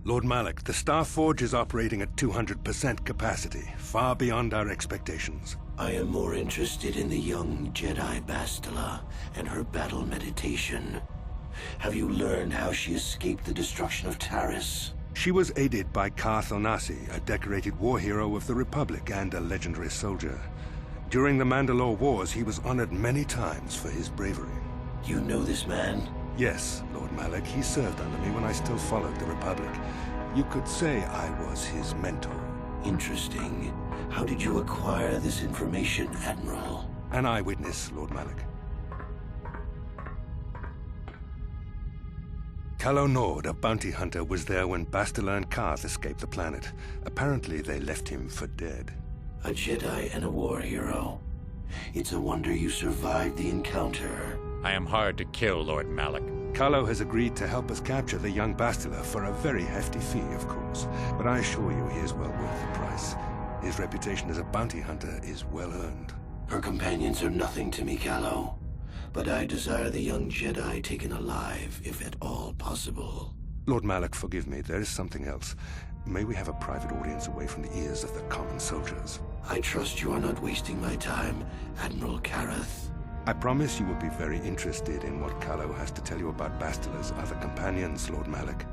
Lord Malak, the Star Forge is operating at 200% capacity, far beyond our expectations. I am more interested in the young Jedi Bastila and her battle meditation. Have you learned how she escaped the destruction of Taris? She was aided by Karth Onasi, a decorated war hero of the Republic and a legendary soldier. During the Mandalore Wars, he was honored many times for his bravery. You know this man? Yes, Lord Malak. He served under me when I still followed the Republic. You could say I was his mentor. Interesting. How did you acquire this information, Admiral? An eyewitness, Lord Malak. Calo Nord, a bounty hunter, was there when Bastila and Karth escaped the planet. Apparently, they left him for dead. A Jedi and a war hero. It's a wonder you survived the encounter. I am hard to kill, Lord Malak. Calo has agreed to help us capture the young Bastila for a very hefty fee, of course. But I assure you he is well worth the price. His reputation as a bounty hunter is well earned. Her companions are nothing to me, Calo. But I desire the young Jedi taken alive, if at all possible. Lord Malak, forgive me. There is something else. May we have a private audience away from the ears of the common soldiers? I trust you are not wasting my time, Admiral Karath. I promise you will be very interested in what Calo has to tell you about Bastila's other companions, Lord Malak.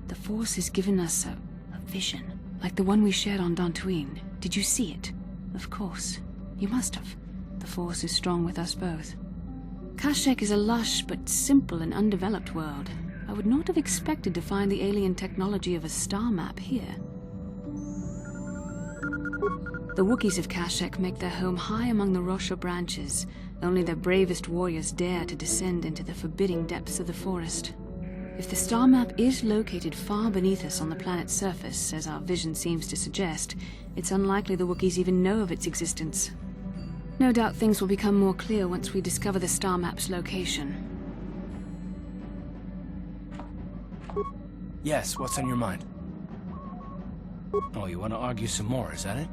The Force has given us a vision, like the one we shared on Dantooine. Did you see it? Of course. You must have. The Force is strong with us both. Kashyyyk is a lush but simple and undeveloped world. I would not have expected to find the alien technology of a star map here. The Wookiees of Kashyyyk make their home high among the Rosha branches. Only their bravest warriors dare to descend into the forbidding depths of the forest. If the star map is located far beneath us on the planet's surface, as our vision seems to suggest, it's unlikely the Wookiees even know of its existence. No doubt things will become more clear once we discover the star map's location. Yes, what's on your mind? Oh, you want to argue some more, is that it?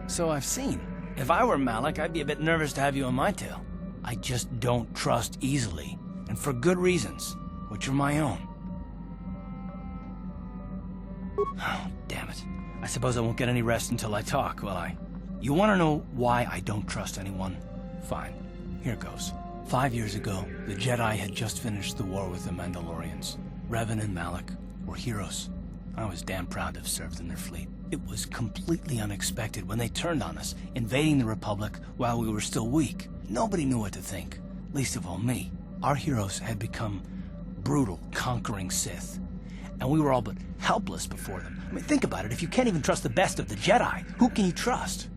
So I've seen. If I were Malak, I'd be a bit nervous to have you on my tail. I just don't trust easily, and for good reasons, which are my own. Oh, damn it. I suppose I won't get any rest until I talk, will I? You want to know why I don't trust anyone? Fine. Here goes. 5 years ago, the Jedi had just finished the war with the Mandalorians. Revan and Malak were heroes. I was damn proud to have served in their fleet. It was completely unexpected when they turned on us, invading the Republic while we were still weak. Nobody knew what to think, least of all me. Our heroes had become brutal, conquering Sith, and we were all but helpless before them. I mean, think about it. If you can't even trust the best of the Jedi, who can you trust?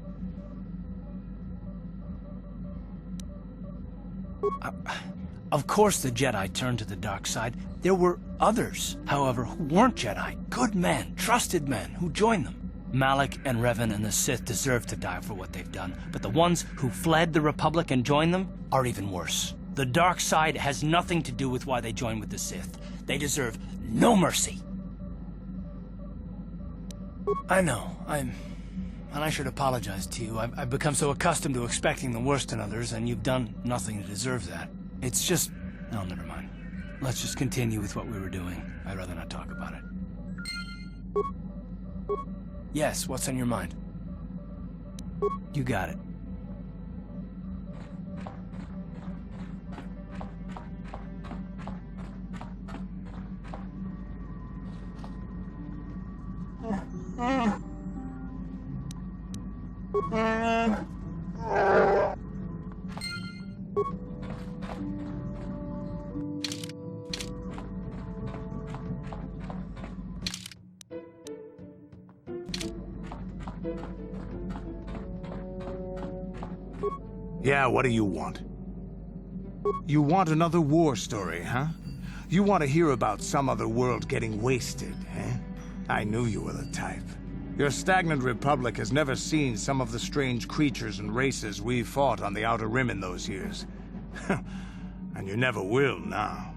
Of course the Jedi turned to the dark side. There were others, however, who weren't Jedi. Good men, trusted men, who joined them. Malak and Revan and the Sith deserve to die for what they've done, but the ones who fled the Republic and joined them are even worse. The dark side has nothing to do with why they joined with the Sith. They deserve no mercy. I know, and I should apologize to you. I've become so accustomed to expecting the worst in others, and you've done nothing to deserve that. It's just... No, never mind. Let's just continue with what we were doing. I'd rather not talk about it. Yes, what's on your mind? You got it. Yeah, what do you want? You want another war story, huh? You want to hear about some other world getting wasted, eh? I knew you were the type. Your stagnant republic has never seen some of the strange creatures and races we fought on the Outer Rim in those years. And you never will now.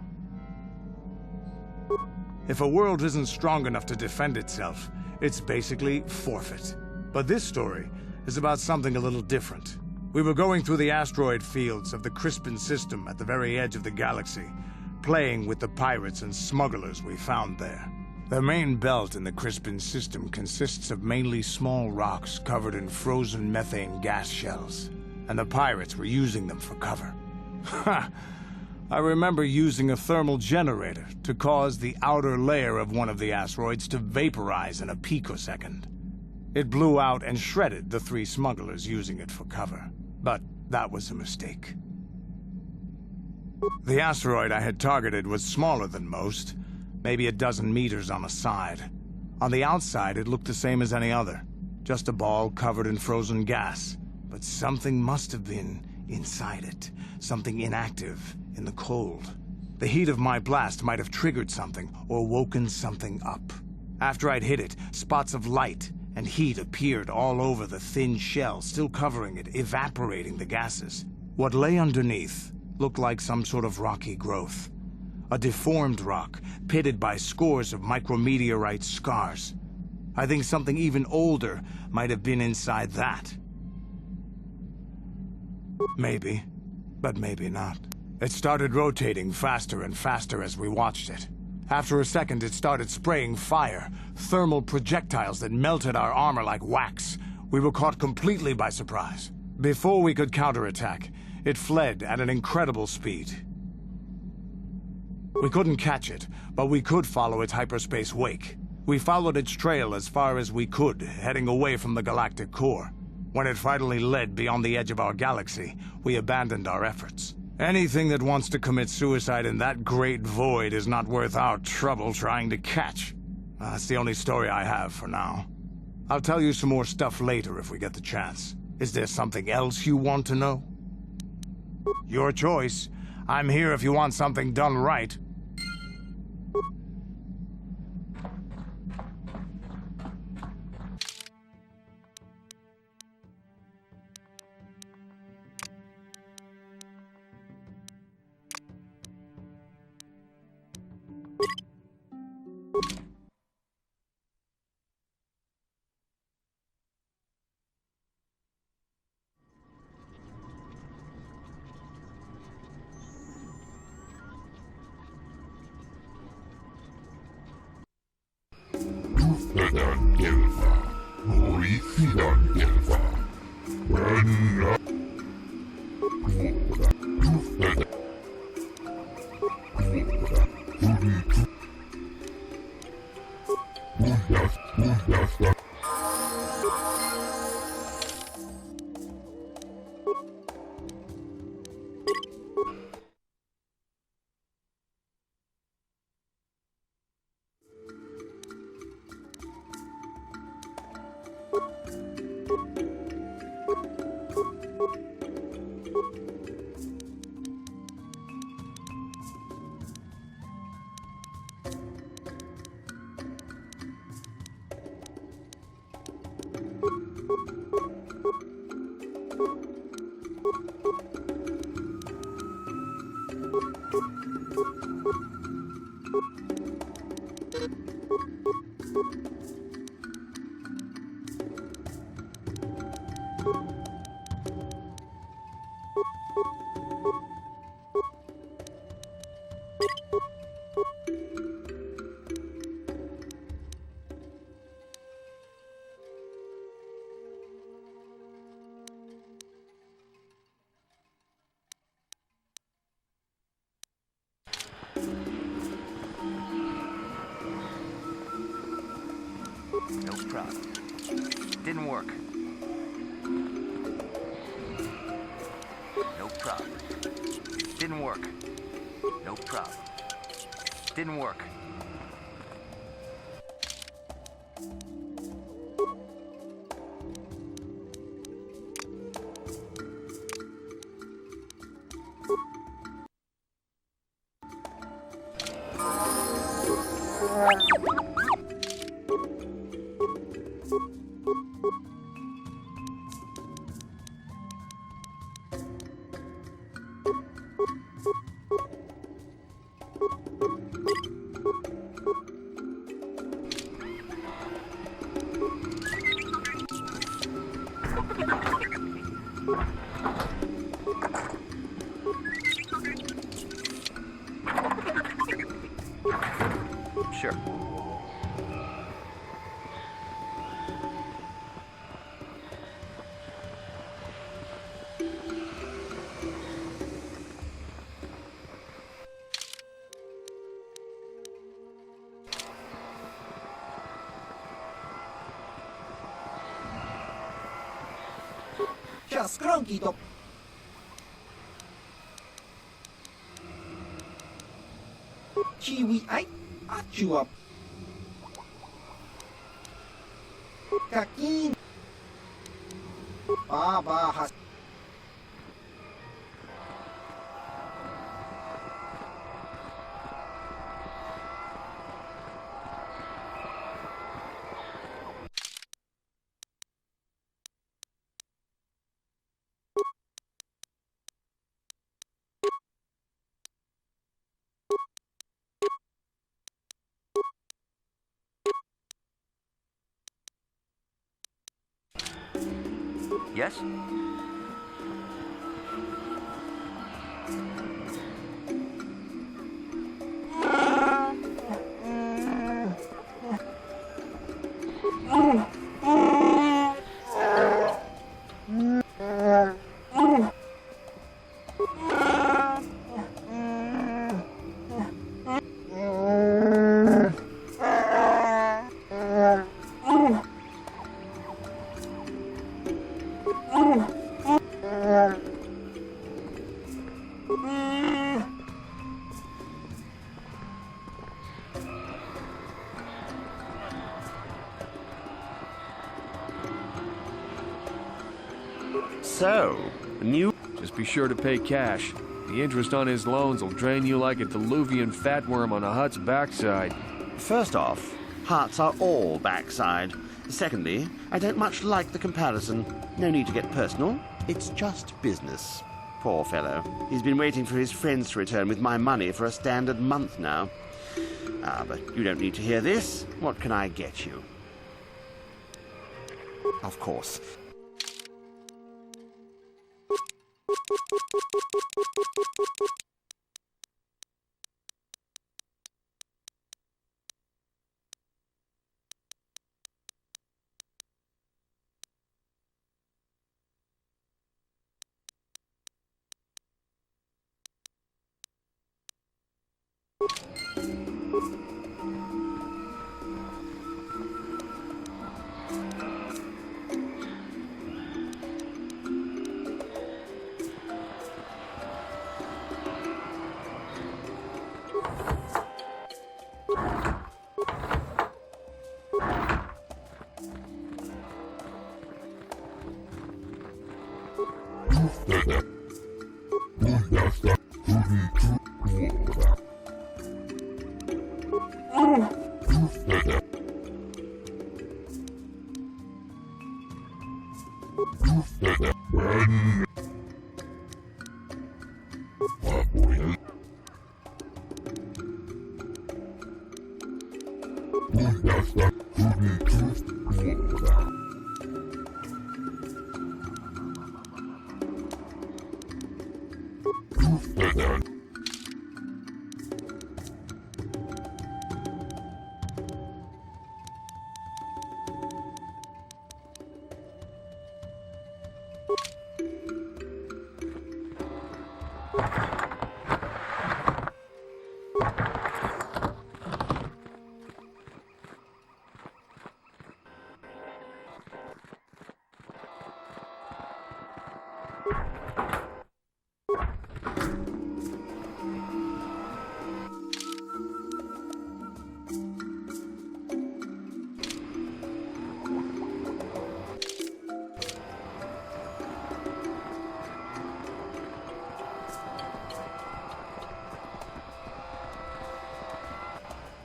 If a world isn't strong enough to defend itself, it's basically forfeit. But this story is about something a little different. We were going through the asteroid fields of the Crispin system at the very edge of the galaxy, playing with the pirates and smugglers we found there. The main belt in the Crispin system consists of mainly small rocks covered in frozen methane gas shells, and the pirates were using them for cover. Ha! I remember using a thermal generator to cause the outer layer of one of the asteroids to vaporize in a picosecond. It blew out and shredded the 3 smugglers using it for cover. But that was a mistake. The asteroid I had targeted was smaller than most, maybe a dozen meters on a side. On the outside, it looked the same as any other, just a ball covered in frozen gas. But something must have been inside it, something inactive in the cold. The heat of my blast might have triggered something or woken something up. After I'd hit it, spots of light and heat appeared all over the thin shell, still covering it, evaporating the gases. What lay underneath looked like some sort of rocky growth. A deformed rock, pitted by scores of micrometeorite scars. I think something even older might have been inside that. Maybe, but maybe not. It started rotating faster and faster as we watched it. After a second, it started spraying fire, thermal projectiles that melted our armor like wax. We were caught completely by surprise. Before we could counterattack, it fled at an incredible speed. We couldn't catch it, but we could follow its hyperspace wake. We followed its trail as far as we could, heading away from the galactic core. When it finally led beyond the edge of our galaxy, we abandoned our efforts. Anything that wants to commit suicide in that great void is not worth our trouble trying to catch. That's the only story I have for now. I'll tell you some more stuff later if we get the chance. Is there something else you want to know? Your choice. I'm here if you want something done right. No problem. Didn't work. No problem. Didn't work. No problem. Didn't work. Sure. Just cronky top. Chiwi ay achuap. Kakin. Babahas. Yes? So, new... Just be sure to pay cash. The interest on his loans will drain you like a diluvian fatworm on a hut's backside. First off, hearts are all backside. Secondly, I don't much like the comparison. No need to get personal. It's just business. Poor fellow. He's been waiting for his friends to return with my money for a standard month now. Ah, but you don't need to hear this. What can I get you? Of course.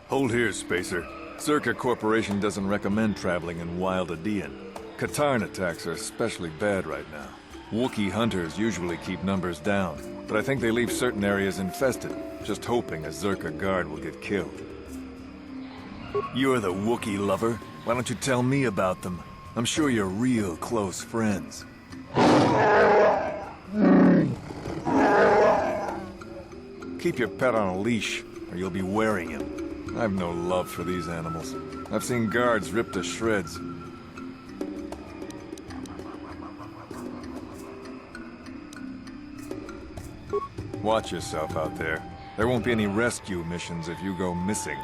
Hold here, Spacer. Zerka Corporation doesn't recommend traveling in Wild Adean. Katarn attacks are especially bad right now. Wookiee hunters usually keep numbers down, but I think they leave certain areas infested, just hoping a Zerka guard will get killed. You're the Wookiee lover. Why don't you tell me about them? I'm sure you're real close friends. Keep your pet on a leash, or you'll be wearing him. I've no love for these animals. I've seen guards ripped to shreds. Watch yourself out there. There won't be any rescue missions if you go missing.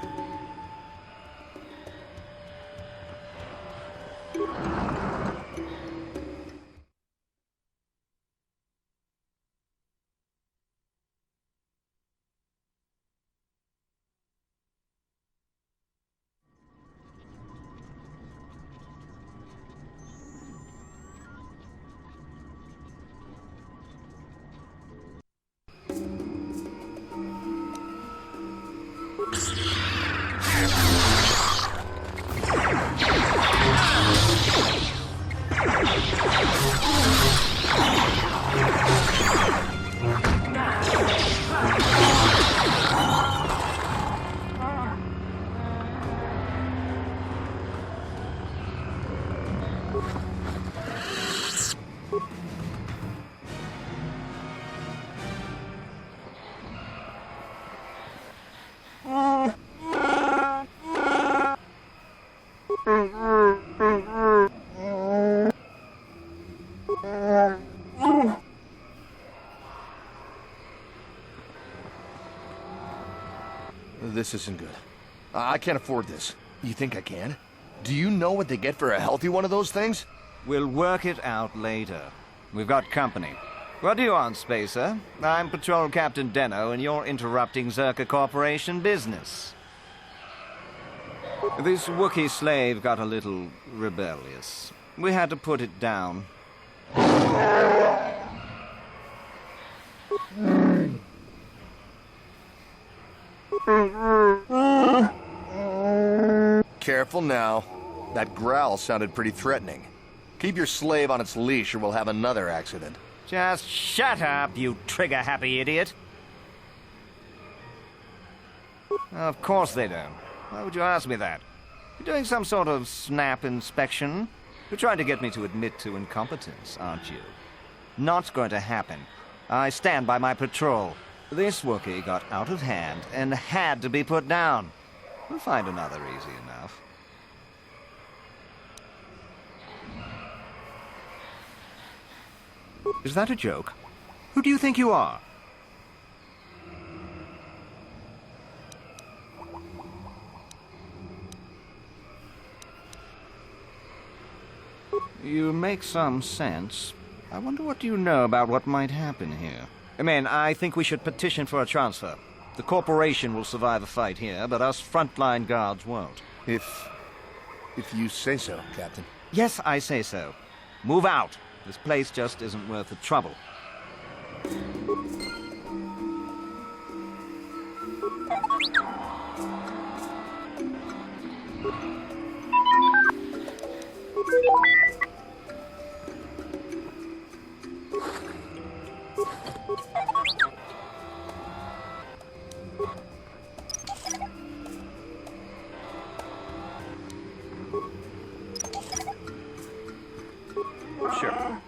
This isn't good. I can't afford this. You think I can? Do you know what they get for a healthy one of those things? We'll work it out later. We've got company. What do you want, Spacer? I'm Patrol Captain Deno, and you're interrupting Zerka Corporation business. This Wookiee slave got a little rebellious. We had to put it down. Careful now. That growl sounded pretty threatening. Keep your slave on its leash or we'll have another accident. Just shut up, you trigger-happy idiot. Of course they don't. Why would you ask me that? You're doing some sort of snap inspection? You're trying to get me to admit to incompetence, aren't you? Not going to happen. I stand by my patrol. This Wookiee got out of hand and had to be put down. We'll find another easy enough. Is that a joke? Who do you think you are? You make some sense. I wonder what you know about what might happen here. Men, I think we should petition for a transfer. The corporation will survive a fight here, but us frontline guards won't. If you say so, Captain. Yes, I say so. Move out. This place just isn't worth the trouble. Sure.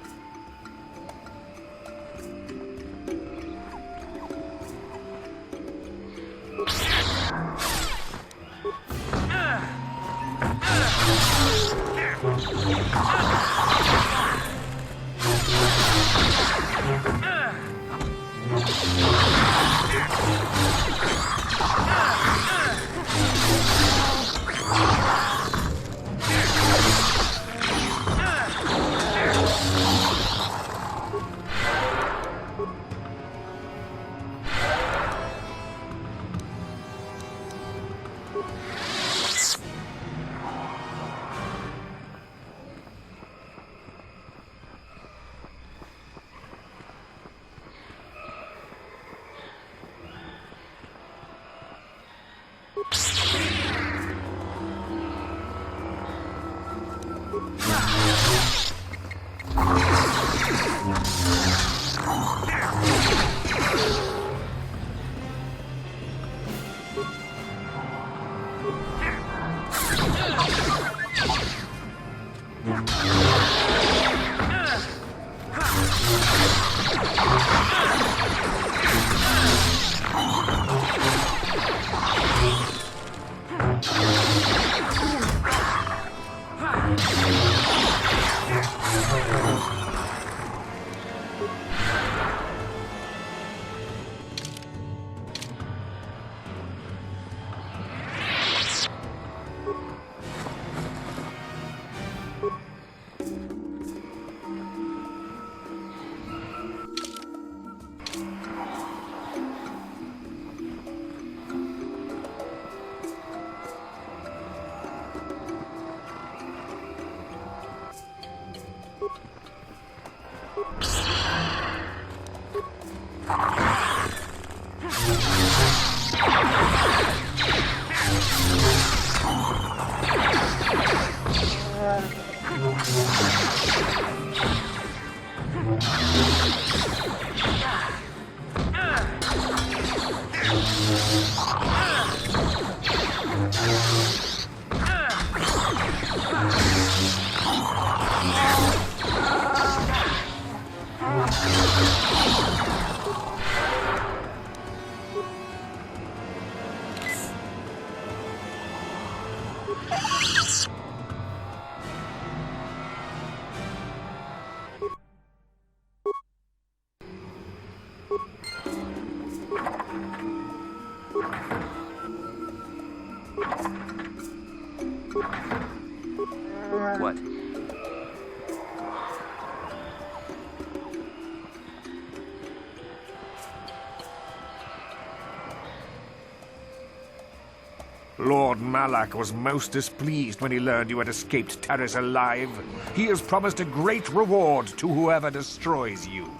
What? Lord Malak was most displeased when he learned you had escaped Taris alive. He has promised a great reward to whoever destroys you.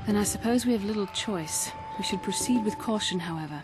Then I suppose we have little choice. We should proceed with caution, however.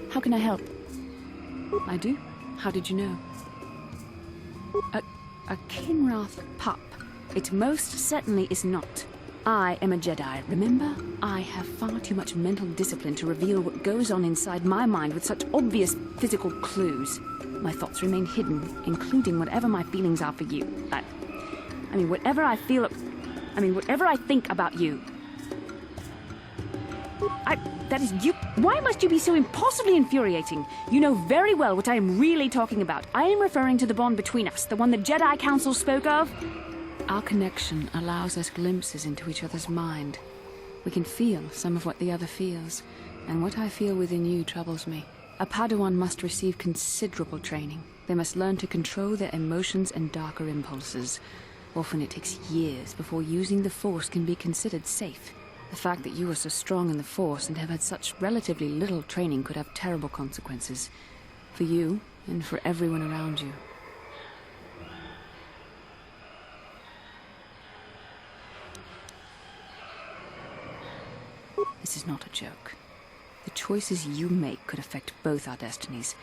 How can I help? I do? How did you know? A Kinrath pup. It most certainly is not. I am a Jedi, remember? I have far too much mental discipline to reveal what goes on inside my mind with such obvious physical clues. My thoughts remain hidden, including whatever my feelings are for you. I mean, whatever I feel... whatever I think about you. That is you... Why must you be so impossibly infuriating? You know very well what I am really talking about. I am referring to the bond between us, the one the Jedi Council spoke of. Our connection allows us glimpses into each other's mind. We can feel some of what the other feels, and what I feel within you troubles me. A Padawan must receive considerable training. They must learn to control their emotions and darker impulses. Often it takes years before using the Force can be considered safe. The fact that you are so strong in the Force and have had such relatively little training could have terrible consequences. For you, and for everyone around you. This is not a joke. The choices you make could affect both our destinies.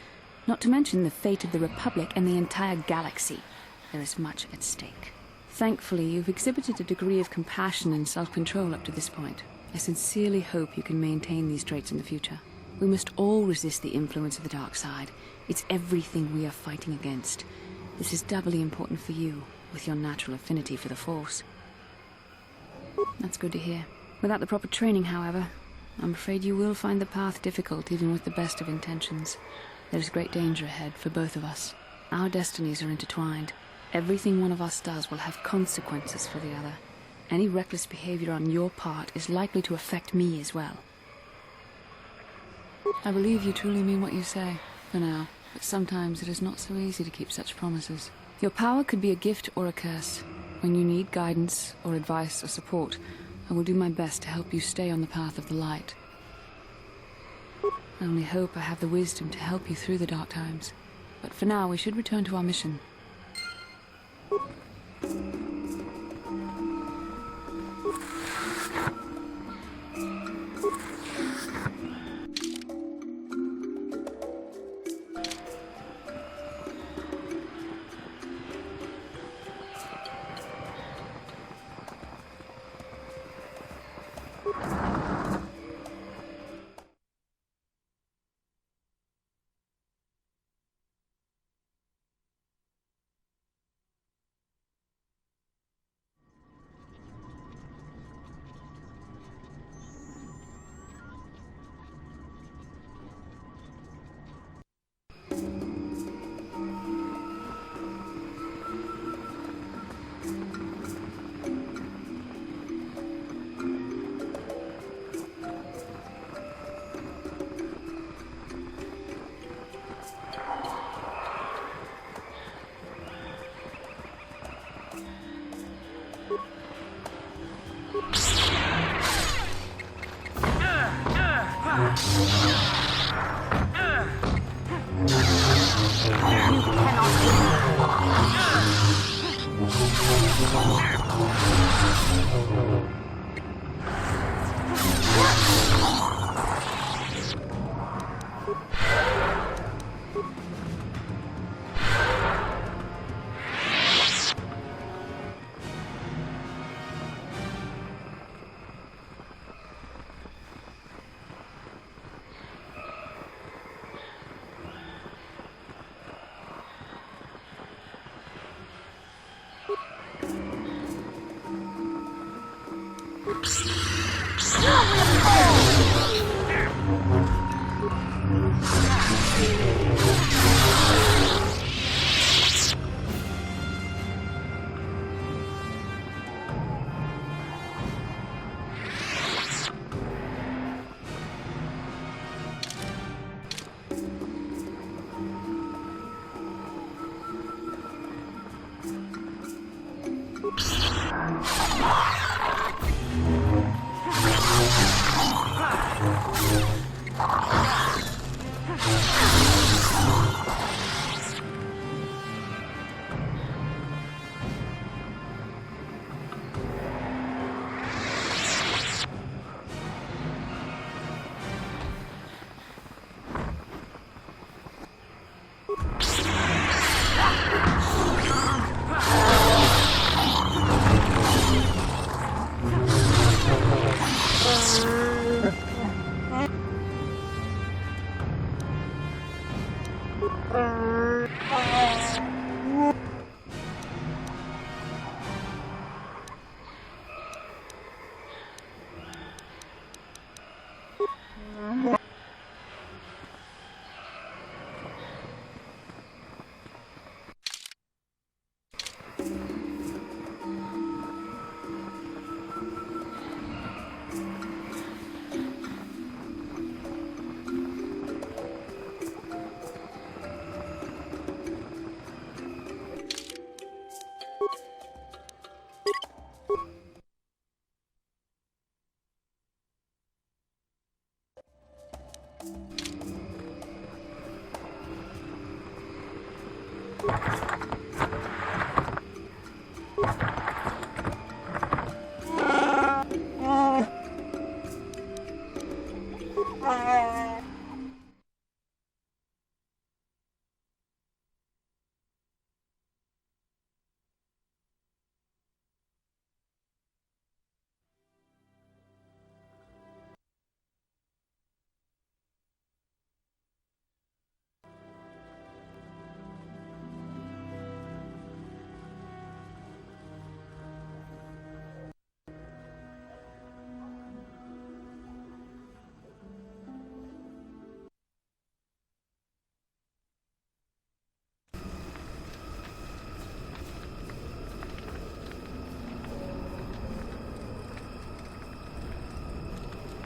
Not to mention the fate of the Republic and the entire galaxy. There is much at stake. Thankfully, you've exhibited a degree of compassion and self-control up to this point. I sincerely hope you can maintain these traits in the future. We must all resist the influence of the dark side. It's everything we are fighting against. This is doubly important for you, with your natural affinity for the Force. That's good to hear. Without the proper training, however, I'm afraid you will find the path difficult even with the best of intentions. There's great danger ahead for both of us. Our destinies are intertwined. Everything one of us does will have consequences for the other. Any reckless behavior on your part is likely to affect me as well. I believe you truly mean what you say, for now, but sometimes it is not so easy to keep such promises. Your power could be a gift or a curse. When you need guidance or advice or support, I will do my best to help you stay on the path of the light. I only hope I have the wisdom to help you through the dark times. But for now, we should return to our mission.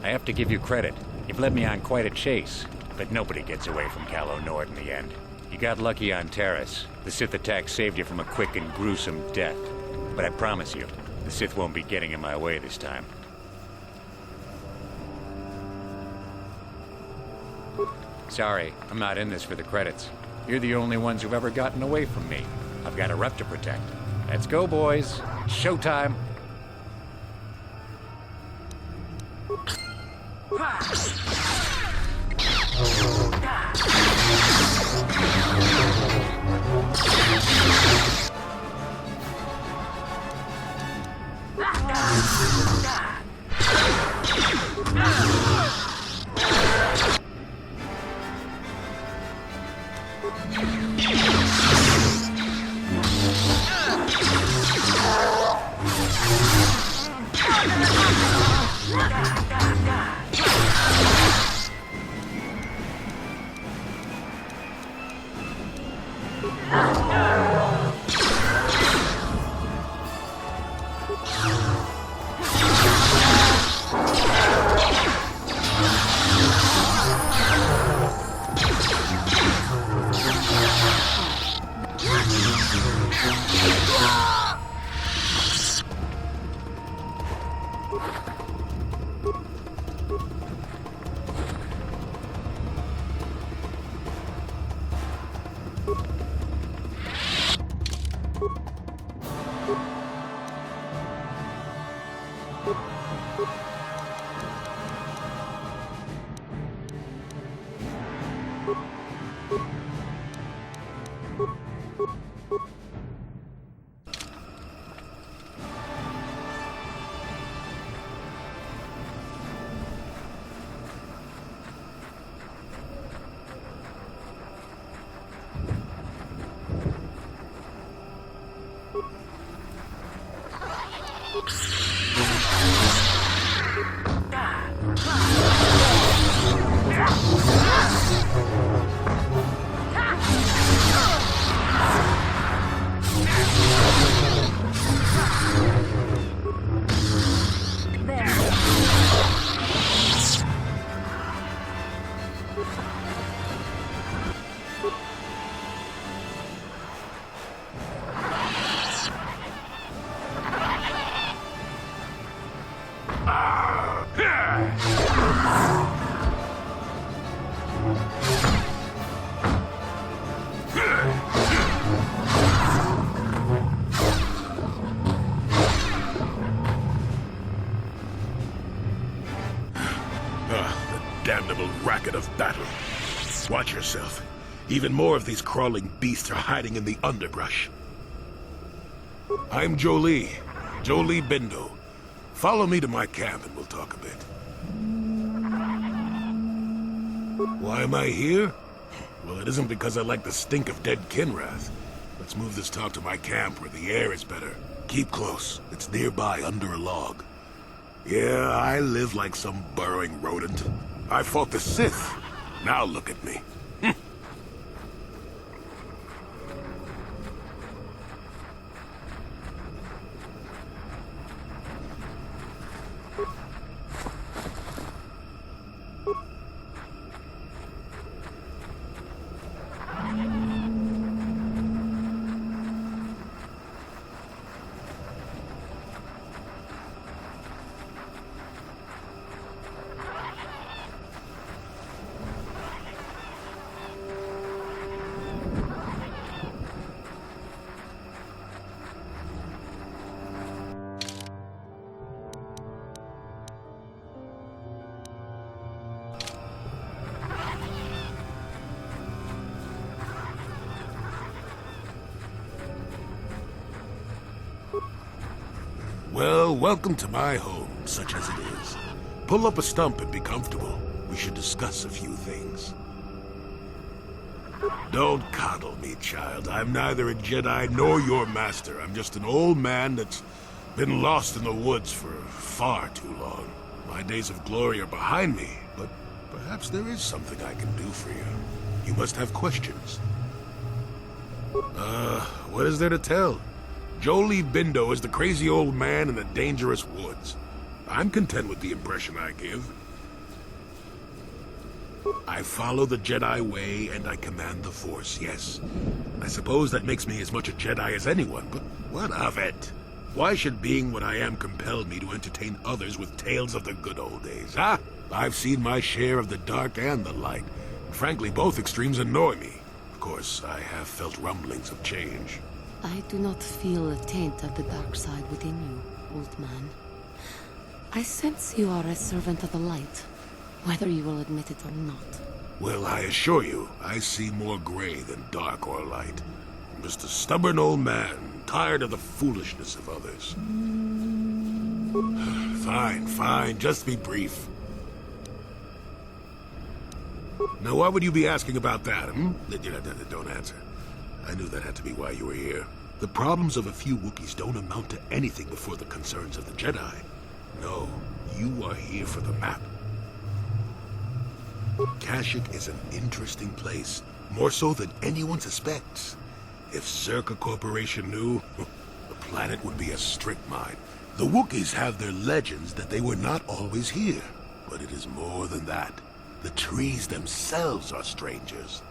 I have to give you credit. You've led me on quite a chase, but nobody gets away from Calo Nord in the end. You got lucky on Taris. The Sith attack saved you from a quick and gruesome death. But I promise you, the Sith won't be getting in my way this time. Sorry, I'm not in this for the credits. You're the only ones who've ever gotten away from me. I've got a rep to protect. Let's go, boys. Showtime. Damnable racket of battle. Watch yourself. Even more of these crawling beasts are hiding in the underbrush. I'm Jolee Bindo. Follow me to my camp and we'll talk a bit. Why am I here? Well, it isn't because I like the stink of dead Kinrath. Let's move this talk to my camp where the air is better. Keep close. It's nearby under a log. Yeah, I live like some burrowing rodent. I fought the Sith. Now look at me. Well, welcome to my home, such as it is. Pull up a stump and be comfortable. We should discuss a few things. Don't coddle me, child. I'm neither a Jedi nor your master. I'm just an old man that's been lost in the woods for far too long. My days of glory are behind me, but perhaps there is something I can do for you. You must have questions. What is there to tell? Jolee Bindo is the crazy old man in the dangerous woods. I'm content with the impression I give. I follow the Jedi way and I command the Force, yes. I suppose that makes me as much a Jedi as anyone, but what of it? Why should being what I am compel me to entertain others with tales of the good old days, huh? I've seen my share of the dark and the light. Frankly, both extremes annoy me. Of course, I have felt rumblings of change. I do not feel a taint of the dark side within you, old man. I sense you are a servant of the light, whether you will admit it or not. Well, I assure you, I see more gray than dark or light. I'm just a stubborn old man, tired of the foolishness of others. Fine, just be brief. Now, why would you be asking about that, Don't answer. I knew that had to be why you were here. The problems of a few Wookiees don't amount to anything before the concerns of the Jedi. No, you are here for the map. Kashyyyk is an interesting place, more so than anyone suspects. If Czerka Corporation knew, the planet would be a strip mine. The Wookiees have their legends that they were not always here, but it is more than that. The trees themselves are strangers.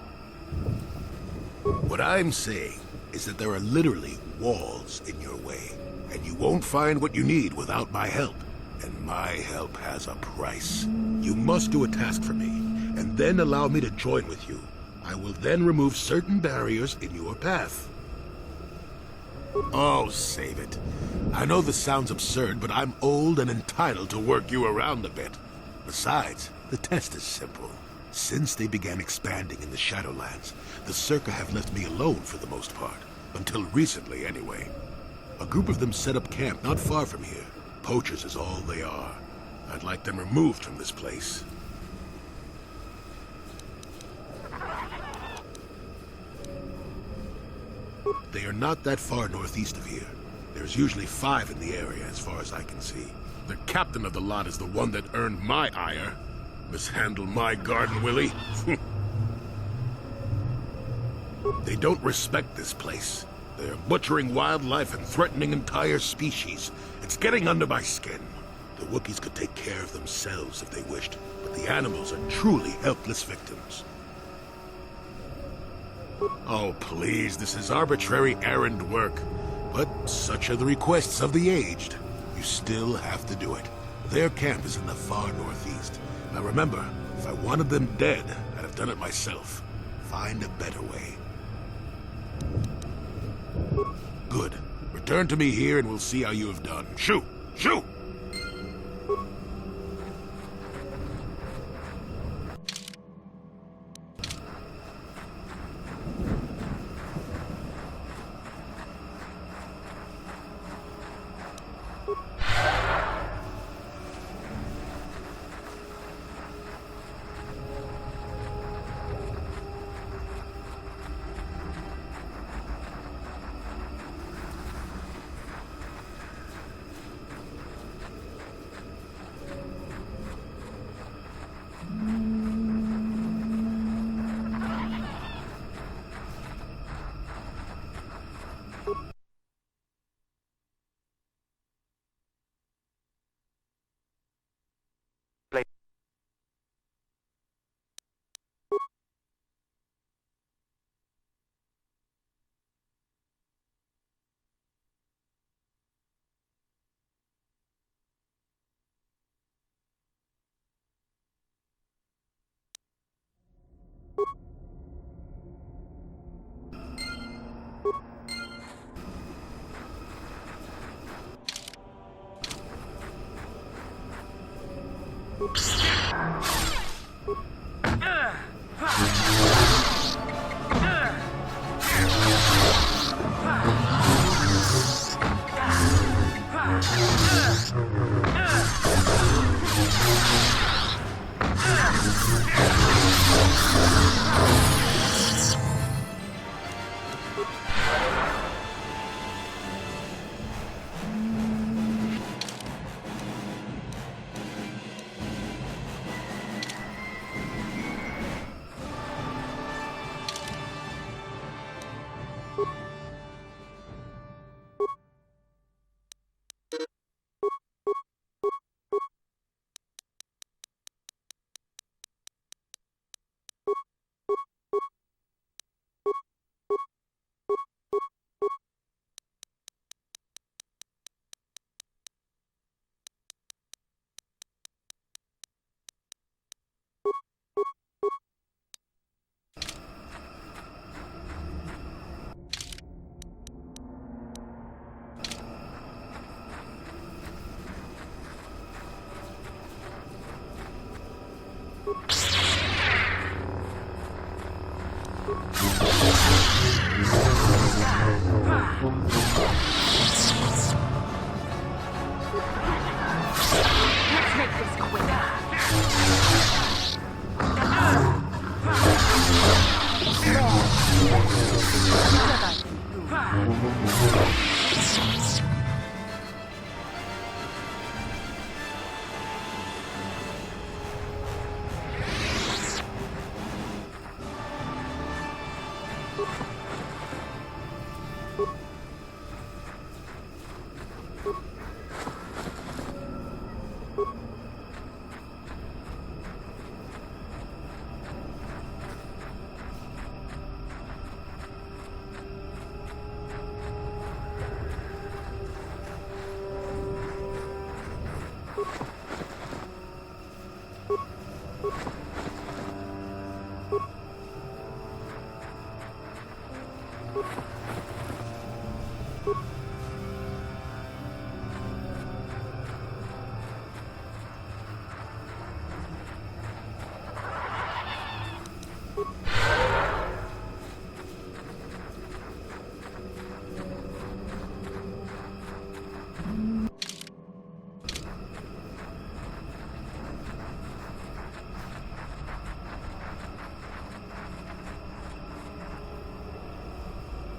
What I'm saying is that there are literally walls in your way, and you won't find what you need without my help. And my help has a price. You must do a task for me, and then allow me to join with you. I will then remove certain barriers in your path. Oh, save it. I know this sounds absurd, but I'm old and entitled to work you around a bit. Besides, the test is simple. Since they began expanding in the Shadowlands, the Circa have left me alone for the most part. Until recently, anyway. A group of them set up camp not far from here. Poachers is all they are. I'd like them removed from this place. They are not that far northeast of here. There's usually 5 in the area, as far as I can see. The captain of the lot is the one that earned my ire. Mishandle my garden, Willie. They don't respect this place. They're butchering wildlife and threatening entire species. It's getting under my skin. The Wookiees could take care of themselves if they wished, but the animals are truly helpless victims. Oh, please, this is arbitrary errand work. But such are the requests of the aged. You still have to do it. Their camp is in the far northeast. Now remember, if I wanted them dead, I'd have done it myself. Find a better way. Good. Return to me here and we'll see how you have done. Shoo! Shoo!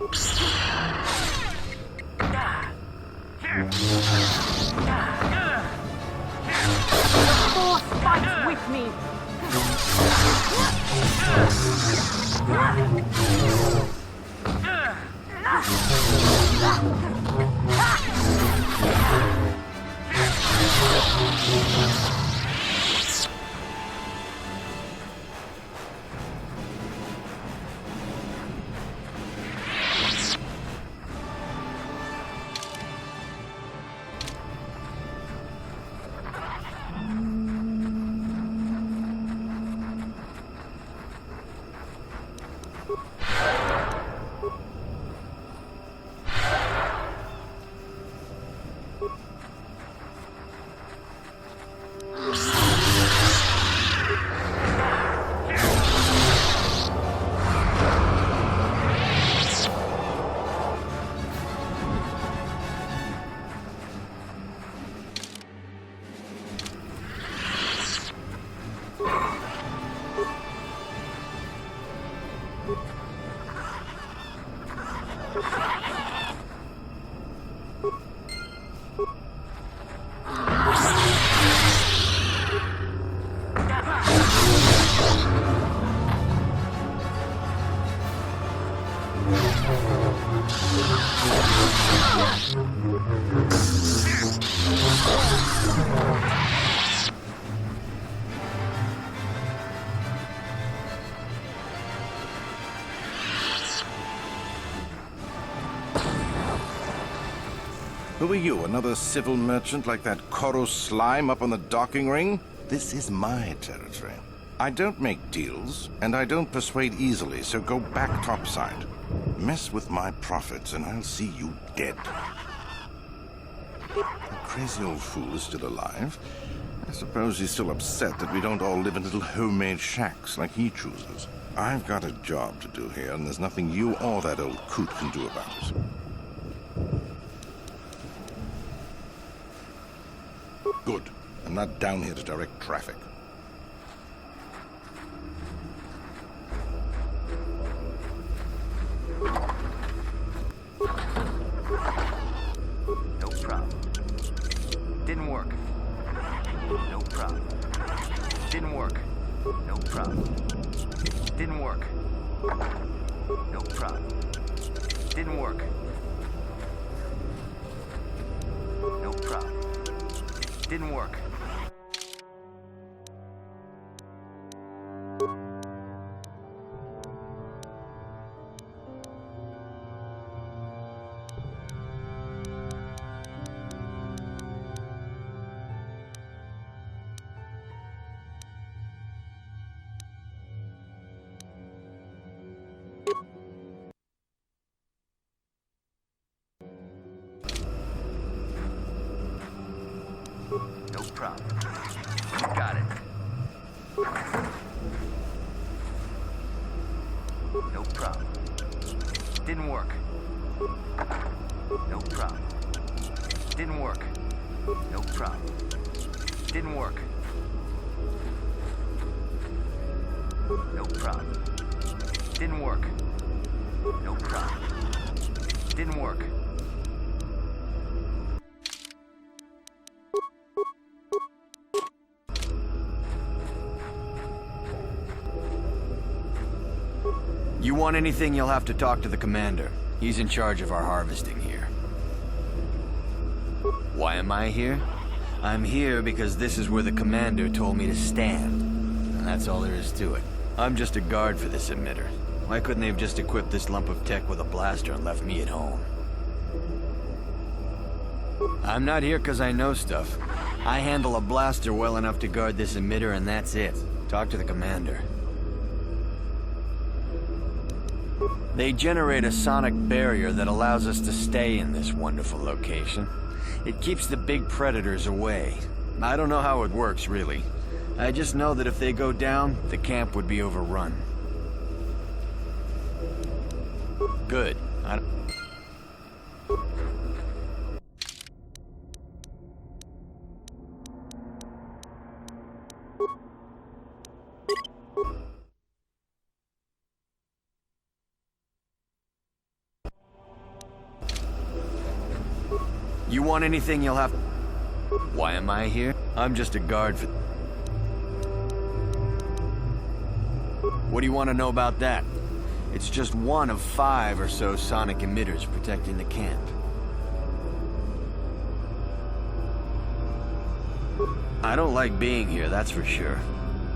Force fights with me! Who are you, another civil merchant like that Koros slime up on the docking ring? This is my territory. I don't make deals, and I don't persuade easily, so go back topside. Mess with my profits, and I'll see you dead. The crazy old fool is still alive. I suppose he's still upset that we don't all live in little homemade shacks like he chooses. I've got a job to do here, and there's nothing you or that old coot can do about it. Good. I'm not down here to direct traffic. No problem. Didn't work. No problem. Didn't work. No problem. Didn't work. No problem. Didn't work. No problem. Didn't work. No problem. You got it. No problem. Didn't work. No problem. Didn't work. No problem. Didn't work. No problem. Didn't work. No problem. Didn't work. You want anything, you'll have to talk to the commander. He's in charge of our harvesting here. Why am I here? I'm here because this is where the commander told me to stand. And that's all there is to it. I'm just a guard for this emitter. Why couldn't they have just equipped this lump of tech with a blaster and left me at home? I'm not here because I know stuff. I handle a blaster well enough to guard this emitter, and that's it. Talk to the commander. They generate a sonic barrier that allows us to stay in this wonderful location. It keeps the big predators away. I don't know how it works, really. I just know that if they go down, the camp would be overrun. Good. You want anything, you'll have... Why am I here? I'm just a guard for... What do you want to know about that? It's just one of 5 or so sonic emitters protecting the camp. I don't like being here, that's for sure.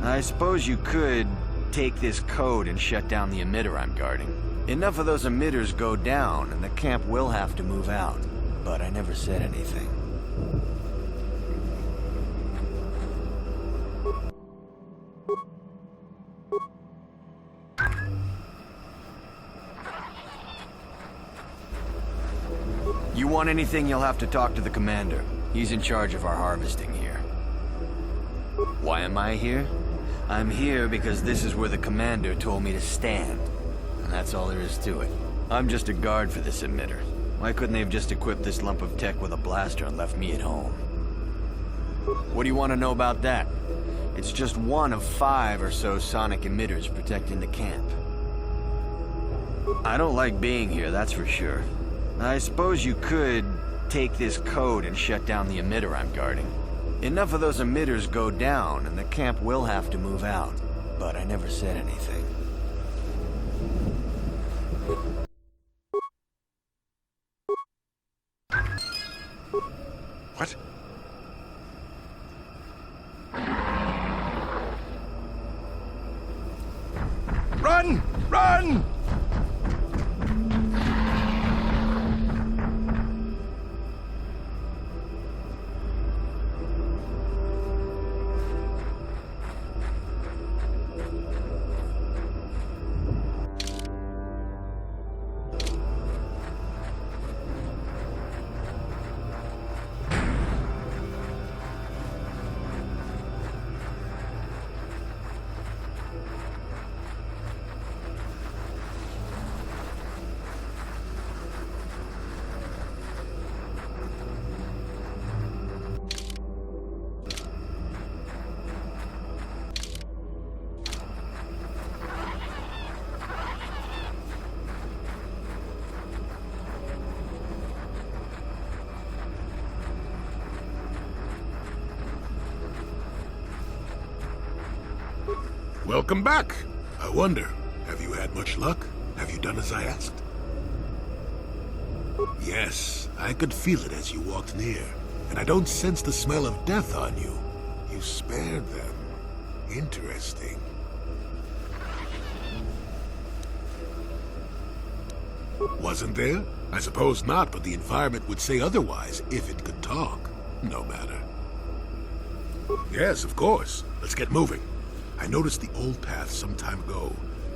I suppose you could take this code and shut down the emitter I'm guarding. Enough of those emitters go down, and the camp will have to move out. But I never said anything. You want anything, you'll have to talk to the commander. He's in charge of our harvesting here. Why am I here? I'm here because this is where the commander told me to stand. And that's all there is to it. I'm just a guard for this emitter. Why couldn't they have just equipped this lump of tech with a blaster and left me at home? What do you want to know about that? It's just one of 5 or so sonic emitters protecting the camp. I don't like being here, that's for sure. I suppose you could take this code and shut down the emitter I'm guarding. Enough of those emitters go down, and the camp will have to move out. But I never said anything. What? Run! Run! Welcome back. I wonder, have you had much luck? Have you done as I asked? Yes, I could feel it as you walked near, and I don't sense the smell of death on you. You spared them. Interesting. Wasn't there? I suppose not, but the environment would say otherwise if it could talk. No matter. Yes, of course. Let's get moving. I noticed the old path some time ago.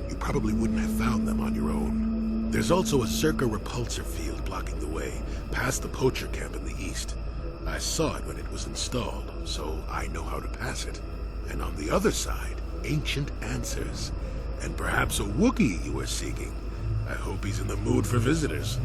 You probably wouldn't have found them on your own. There's also a Zerka repulsor field blocking the way, past the poacher camp in the east. I saw it when it was installed, so I know how to pass it. And on the other side, ancient answers. And perhaps a Wookiee you are seeking. I hope he's in the mood for visitors.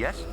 Yes?